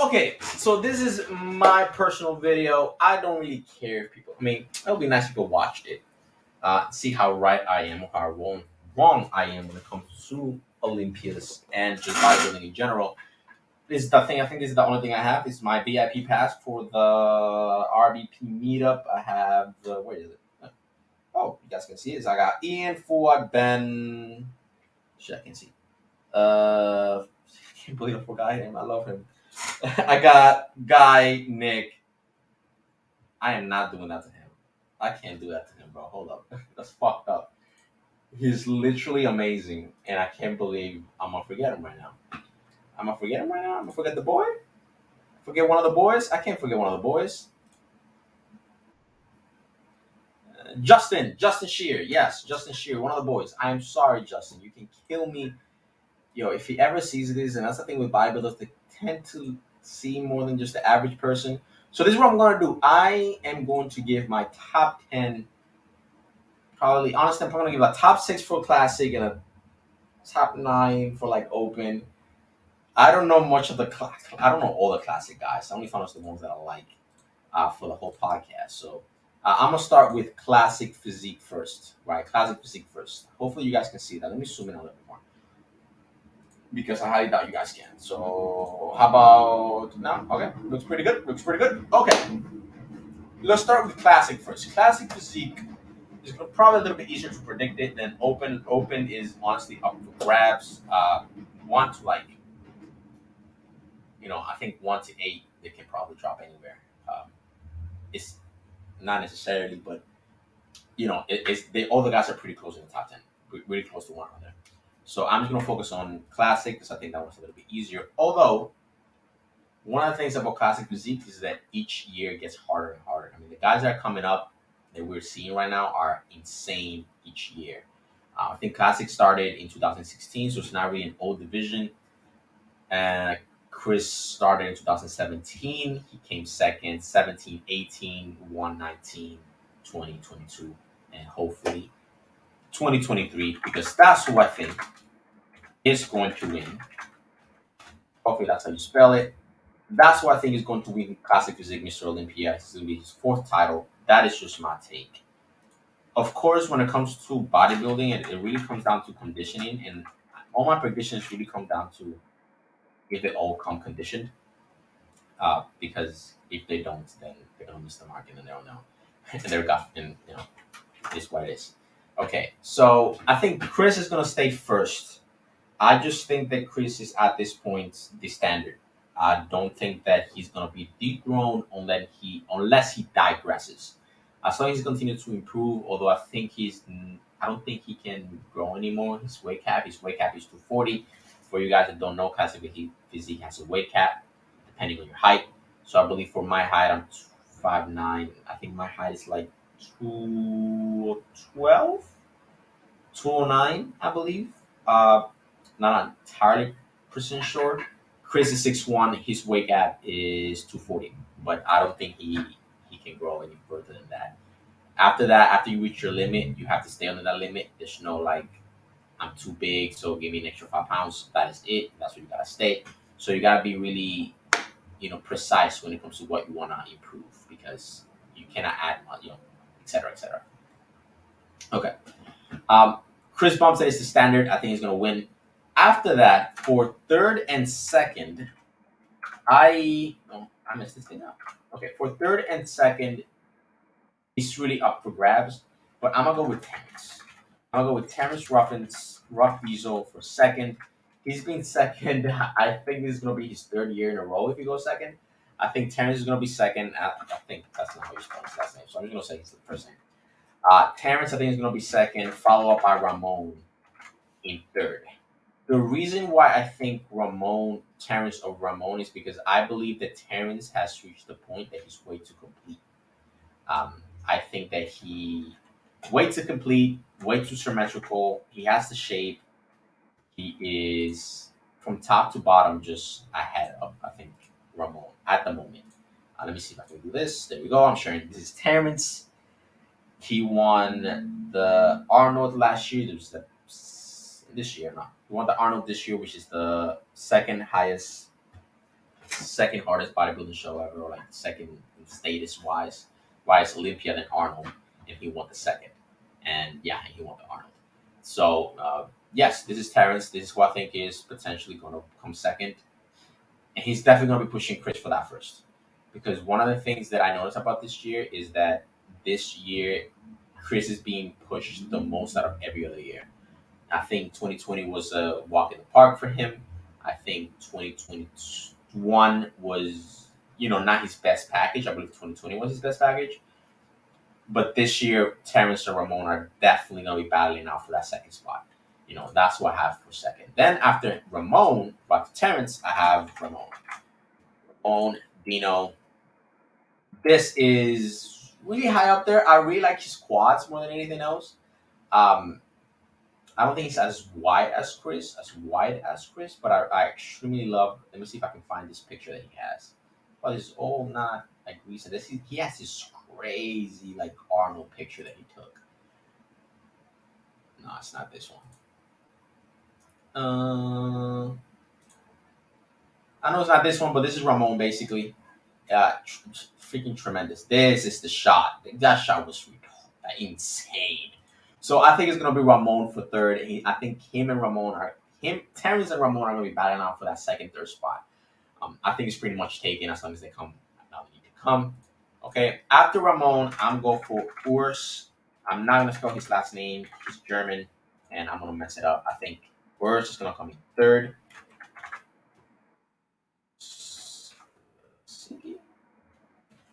Okay, so this is my personal video. I don't really care if people. I mean, it'll be nice if people watched it. See how right I am or how wrong I am when it comes to Olympias and just bodybuilding in general. This is the thing. I think this is the only thing I have. Is my VIP pass for the RBP meetup. I have the where is it? Oh, you guys can see it. So I got Ian, Fuad, Ben. Shit, I can see. I can't believe I forgot him. I love him. I got Guy, Nick. I am not doing that to him. I can't do that to him, bro. Hold up. That's fucked up. He's literally amazing, and I can't believe I'm gonna forget him right now. I'm gonna forget him right now. I'm gonna forget the boy. Forget one of the boys. I can't forget one of the boys. Justin Shear. Yes, Justin Shear, one of the boys. I'm sorry, Justin. You can kill me. Yo, if he ever sees this, and that's the thing with bodybuilders, they tend to see more than just the average person. So this is what I'm gonna do. I am going to give my top 10. Probably, honestly, I'm probably gonna give a top six for classic and a top nine for like open. I don't know much of the I don't know all the classic guys. I only found out the ones that I like for the whole podcast. So I'm gonna start with classic physique first, right? Classic physique first. Hopefully, you guys can see that. Let me zoom in a little bit more because I highly doubt you guys can. So how about now? Okay, looks pretty good. Looks pretty good. Okay, let's start with classic first. Classic physique is probably a little bit easier to predict it than open. Open is honestly up for grabs. One to like, I think 1 to 8 they can probably drop anywhere. It's not necessarily, but it's they all the guys are pretty close in the top 10, really close to one another. So I'm just gonna focus on classic because I think that was a little bit easier. Although one of the things about classic physique is that each year gets harder and harder. I mean, the guys that are coming up that we're seeing right now are insane each year. I think classic started in 2016, so it's not really an old division. And Chris started in 2017. He came second, 17, 18, 1, 19, 20, 22, and hopefully 2023, because that's who I think is going to win. Hopefully, that's how you spell it. That's who I think is going to win Classic Physique Mr. Olympia. It's going to be his fourth title. That is just my take. Of course, when it comes to bodybuilding, it really comes down to conditioning, and all my predictions really come down to if they all come conditioned. Because if they don't, then they're gonna miss the mark, and then they don't know, and they're gut, and it's what it is. Okay, so I think Chris is gonna stay first. I just think that Chris is at this point the standard. I don't think that he's gonna be dethroned unless he digresses. As long as he continues to improve, although I don't think he can grow anymore. His weight cap is 240. For you guys that don't know, classic physique has a weight cap depending on your height. So I believe for my height, I'm 5'9". I think my height is like 212, 209, I believe. Not entirely percent sure. Chris is 6'1". His weight gap is 240, but I don't think he can grow any further than that. After that, after you reach your limit, you have to stay under that limit. There's no like I'm too big, so give me an extra 5 pounds. That is it. That's where you gotta stay. So you gotta be really precise when it comes to what you wanna improve because you cannot add much, etc. etc. Okay. Um, Chris Bumstead is the standard. I think he's gonna win. After that, for third and second, I messed this thing up. Okay, for third and second, it's really up for grabs. But I'm gonna go with Terrence. I'm gonna go with Terrence Rough Diesel for second. He's been second. I think this is gonna be his third year in a row if he goes second. I think Terrence is gonna be second. I think that's not how you spell his last name, so I'm just gonna say he's the first name. Terrence, I think, is gonna be second, followed up by Ramon in third. The reason why I think Terrence over Ramon is because I believe that Terrence has reached the point that he's way too complete. I think that he way too complete, way too symmetrical. He has the shape. He is from top to bottom just ahead of I think Ramon at the moment. Let me see if I can do this. There we go. I'm sharing. This is Terrence. He won the Arnold last year. There's the this year, no. He won the Arnold this year, which is the second highest second hardest bodybuilding show ever, or like second status wise. Why is Olympia then Arnold, and he won the second, and yeah, he won the Arnold. So yes, this is Terrence. This is who I think is potentially going to come second, and he's definitely going to be pushing Chris for that first. Because one of the things that I noticed about this year is that this year Chris is being pushed the most out of every other year. I think 2020 was a walk in the park for him. I think 2021 was, not his best package. I believe 2020 was his best package. But this year, Terrence and Ramon are definitely going to be battling out for that second spot. That's what I have for second. Then after Ramon, back to Terrence, I have Ramon, Dino. This is really high up there. I really like his quads more than anything else. Um, I don't think he's as wide as Chris, but I extremely love. Let me see if I can find this picture that he has. Well, this is all not like recent. He has this crazy like Arnold picture that he took. No, it's not this one. I know it's not this one, but this is Ramon basically. Freaking tremendous. This is the shot. That shot was insane. So I think it's gonna be Ramon for third. I think Terrence and Ramon are gonna be battling out for that second, third spot. I think it's pretty much taken as long as they come. Now they need to come. Okay. After Ramon, I'm going for Urs. I'm not gonna spell his last name. He's German, and I'm gonna mess it up. I think Urs is gonna come in third.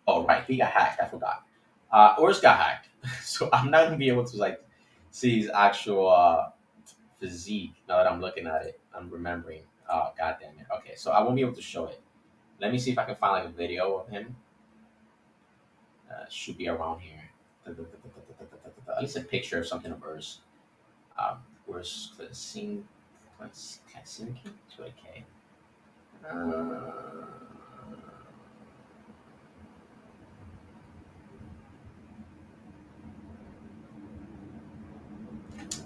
Oh right, he got hacked. I forgot. Urs got hacked, so I'm not gonna be able to like see his actual physique. Now that I'm looking at it, I'm remembering. Oh god damn it. Okay, so I won't be able to show it. Let me see if I can find like a video of him. Should be around here. At least a picture of something of Urs. Urs Klasinski to a K.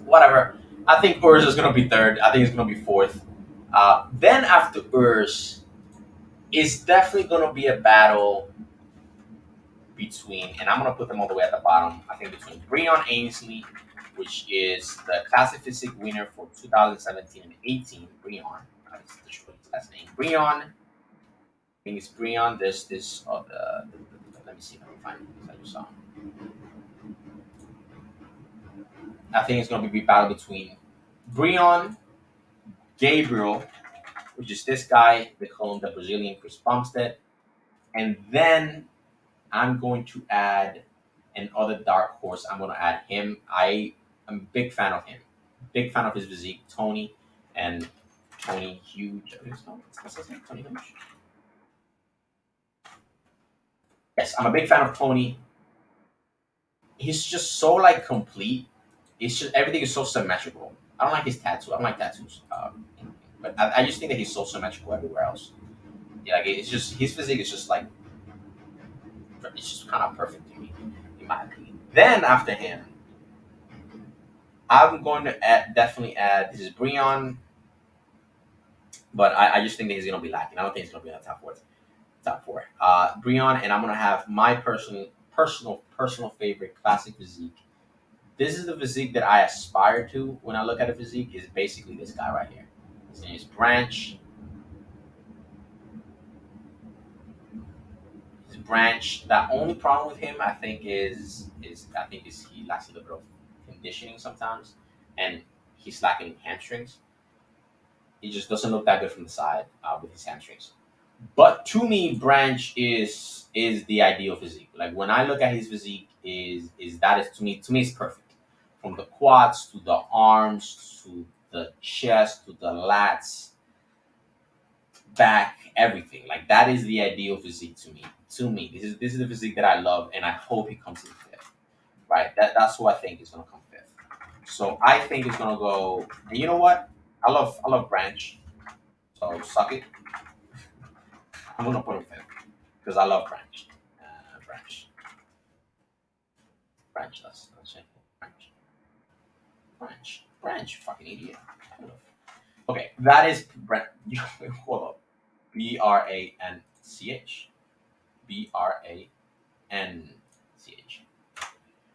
Whatever. I think Urs is gonna be third. I think it's gonna be fourth. Then after Urs, it's definitely gonna be a battle between, and I'm gonna put them all the way at the bottom. I think between Breon Ainsley, which is the Classic Physique winner for 2017 and 18. Breon, that's the last name. Breon. I think it's Breon. There's this. Let me see if I can find it because I just saw him. I think it's going to be a battle between Breon, Gabriel, which is this guy. They call him the Brazilian Chris Bumstead. And then I'm going to add another dark horse. I'm going to add him. I am a big fan of him. Big fan of his physique, Tony. And Tony Huge. What's his name? Tony Huge? Yes, I'm a big fan of Tony. He's just so like complete. It's just everything is so symmetrical. I don't like his tattoo. I don't like tattoos. But I just think that he's so symmetrical everywhere else. Yeah, like it's just his physique is just like it's just kind of perfect to me, in my opinion. Then after him, I'm going to definitely add. This is Breon, but I just think that he's going to be lacking. I don't think he's going to be in the top four. Breon, and I'm going to have my personal favorite classic physique. This is the physique that I aspire to when I look at a physique. Is basically this guy right here. His name is Branch. Branch. The only problem with him, I think, is he lacks a little bit of conditioning sometimes, and he's lacking hamstrings. He just doesn't look that good from the side with his hamstrings. But to me, Branch is the ideal physique. Like when I look at his physique, is to me it's perfect. From the quads to the arms to the chest to the lats, back, everything. Like that is the ideal physique to me. This is the physique that I love, and I hope he comes in fifth. Right? That's who I think is gonna come fifth. So I think it's gonna go. And you know what? I love Branch. So suck it. I'm gonna put him fifth because I love Branch. Branch. Branch. Let's check. Branch. Fucking idiot. Okay, that is Branch. Hold up. Branch. Branch.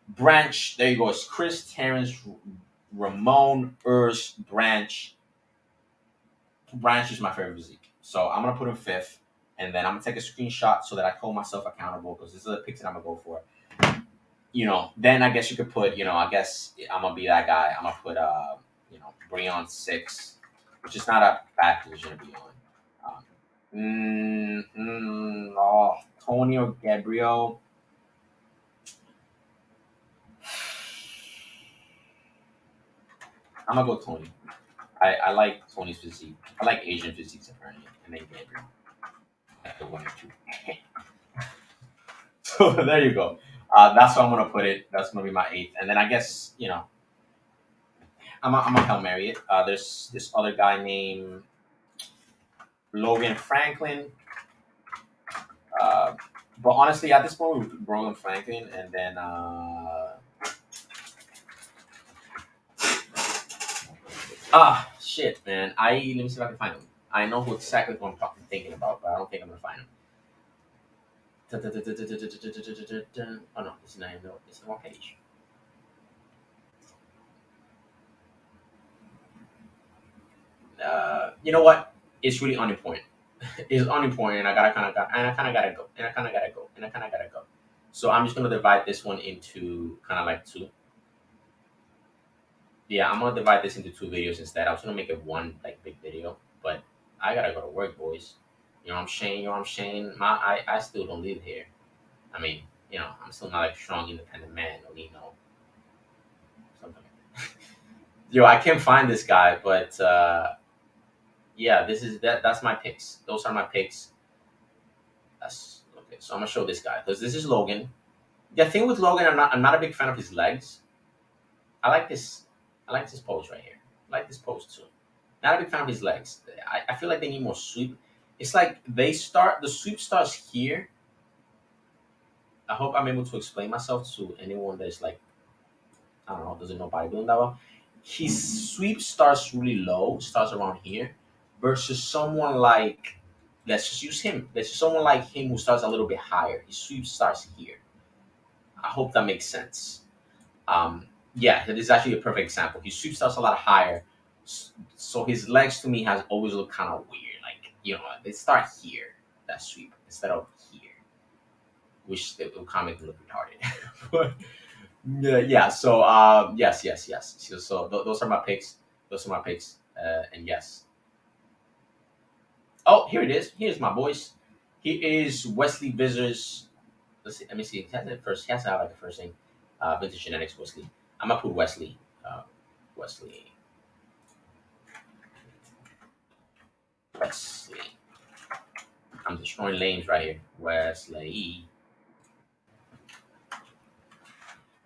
Branch. There you go. It's Chris, Terrence, Ramon, Urs, Branch. Branch is my favorite physique. So I'm gonna put him fifth, and then I'm gonna take a screenshot so that I hold myself accountable because this is the picks that I'm gonna go for. Then I guess you could put, I guess I'm gonna be that guy. I'm gonna put, Breon six, which is not a bad position to be on. Tony or Gabriel. I'm gonna go Tony. I like Tony's physique. I like Asian physiques apparently, and then Gabriel. Like the one or two. So there you go. That's how I'm gonna put it. That's gonna be my eighth, and then I guess I'm a Hail Mary it. There's this other guy named Logan Franklin. Uh, but honestly, at this point, we Logan Franklin, and then shit, man. Let me see if I can find him. I know who exactly who I'm fucking thinking about, but I don't think I'm gonna find him. Oh no, this is not even. It's the wrong page. You know what? It's really on point. It's on point, and I kind of gotta go, and I kind of gotta go, and I kind of gotta go. So I'm just gonna divide this one into kind of like two. Yeah, I'm gonna divide this into two videos instead. I was gonna make it one like big video, but I gotta go to work, boys. You know what I'm saying? You know what I'm saying? I still don't live here. I mean, I'm still not like a strong, independent man. Or, something. Yo, I can't find this guy, but yeah, this is that. That's my picks. Those are my picks. That's okay. So I'm gonna show this guy because this is Logan. The thing with Logan, I'm not a big fan of his legs. I like this. I like this pose right here. I like this pose too. Not a big fan of his legs. I feel like they need more sweep. It's like the sweep starts here. I hope I'm able to explain myself to anyone that's like, I don't know, doesn't know bodybuilding that well. His sweep starts really low, starts around here, versus someone like, let's just use him. Let's just someone like him who starts a little bit higher. His sweep starts here. I hope that makes sense. Um, yeah, that is actually a perfect example. His sweep starts a lot higher, so his legs to me has always looked kind of weird. Like they start here, that sweep instead of here, which they will kind of make me look retarded. But yeah. So yes. So those are my picks. Those are my picks. And yes. Oh, here it is. Here's my voice. He is Wesley Vizers. Let's see. Let me see. He has it first. He has to have like a first name. Vintage Genetics Wesley. I'm gonna put Wesley. Wesley. Wesley. I'm destroying names right here. Wesley.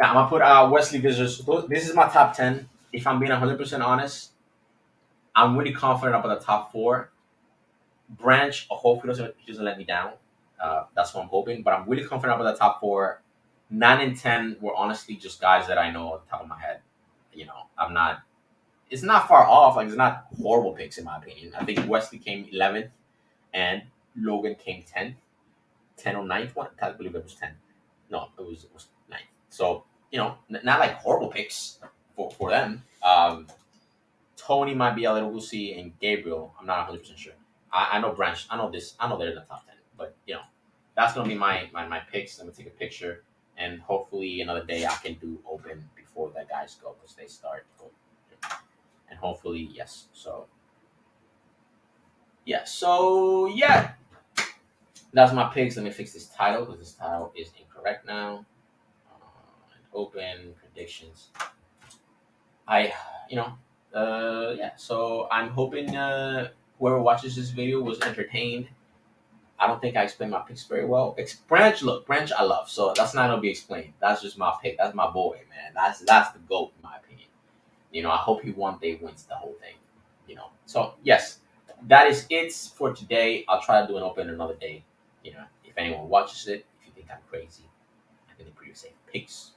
Yeah, I'm gonna put Wesley Vizers. This is my top 10. If I'm being 100% honest, I'm really confident about the top four. Branch, I hope he doesn't let me down. That's what I'm hoping. But I'm really confident about the top four. 9 and 10 were honestly just guys that I know off the top of my head. I'm not. It's not far off. Like it's not horrible picks in my opinion. I think Wesley came 11th and Logan came 10th. 10 or ninth one. I believe it was 10. No, it was ninth. So not like horrible picks for them. Tony might be a little Lucy and Gabriel. I'm not 100% sure. I know Branch. I know this. I know they're in the top 10. But that's gonna be my picks. I'm gonna take a picture, and hopefully another day I can do open before the guys go because they start. And hopefully yes. So yeah. So yeah. That's my picks. Let me fix this title because this title is incorrect now. Open predictions. I, yeah. So I'm hoping whoever watches this video was entertained. I don't think I explained my picks very well. Branch, I love. So that's not gonna be explained. That's just my pick. That's my boy, man. That's the goat in my opinion. I hope he one day wins the whole thing. So yes, that is it for today. I'll try to do an open another day. If anyone watches it, if you think I'm crazy, I'm gonna pretty safe. Peace.